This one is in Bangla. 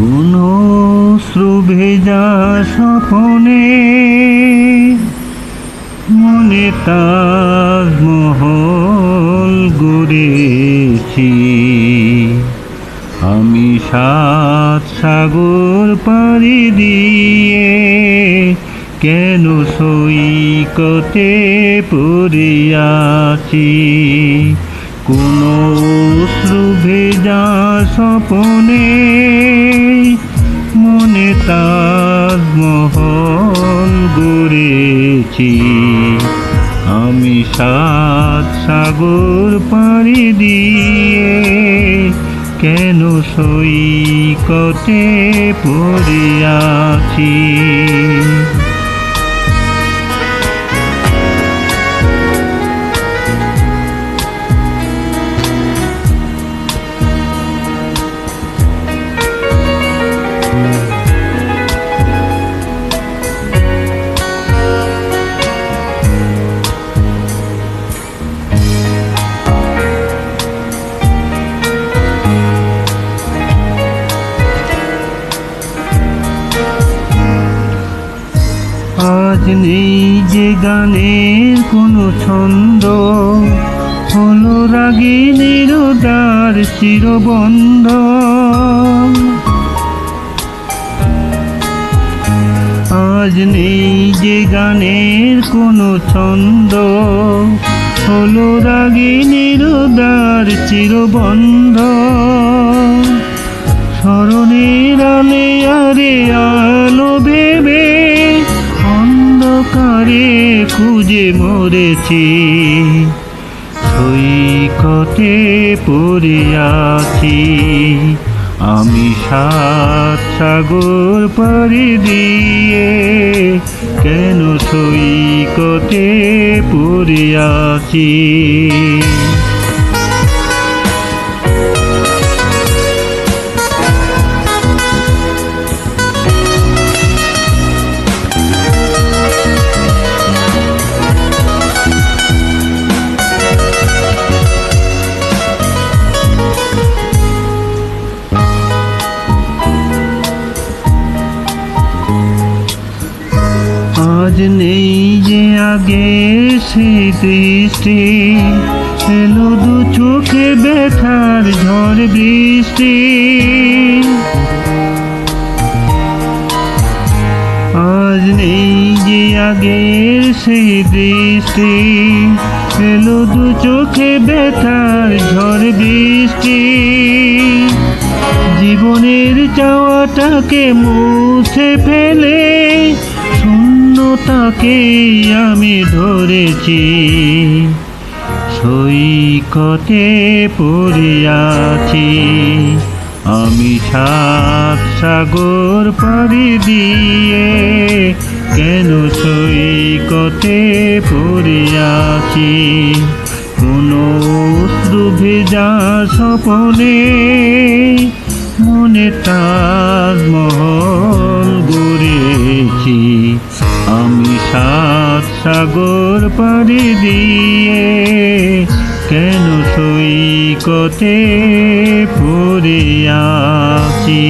কোনো শ্রুভেজা স্বপনে মনে তাজমহল গড়েছি। আমি 7 সাগর পাড়ি দিয়ে কেন সৈকতে পড়ে আছি। কোনো শ্রুভেজা স্বপনে মনে তাজমহল গড়েছি। আমি 7 সাগর পাড়ি দিয়ে কেন সৈকতে পড়ে আছি। আজ নেই যে গানের কোনো ছন্দ, হলো রাগিনীর দ্বার চিরবন্ধ। আজ নেই যে গানের কোনো ছন্দ, হলো রাগিনীর দ্বার চিরবন্ধ। স্মরণের আলে আরে আলো ভেবে অন্ধকারে খুঁজে মরেছি। সৈকতে পড়ে আছি। আমি 7 সাগর পাড়ি দিয়ে কেন সৈকতে পড়ে আছি। আজ নেই যে আগে সেই দৃষ্টি, এলো দু চোখে ব্যথার ঝড় বৃষ্টি। আজ নেই যে আগের সেই দৃষ্টি, এলো দু চোখে ব্যথার ঝড় বৃষ্টি। জীবনের চাওয়াটাকে মুছে ফেলে শূন্যতাকে আমি ধরেছি। সৈকতে পড়ে আছি। আমি 7 সাগর পাড়ি দিয়ে কেন সৈকতে পড়ে আছি। কোনো শ্রুভেজা স্বপনে মনে তাজমহল গড়েছি। আমি 7 সাগর পাড়ি দিয়ে কেন সৈকতে পড়ে আছি।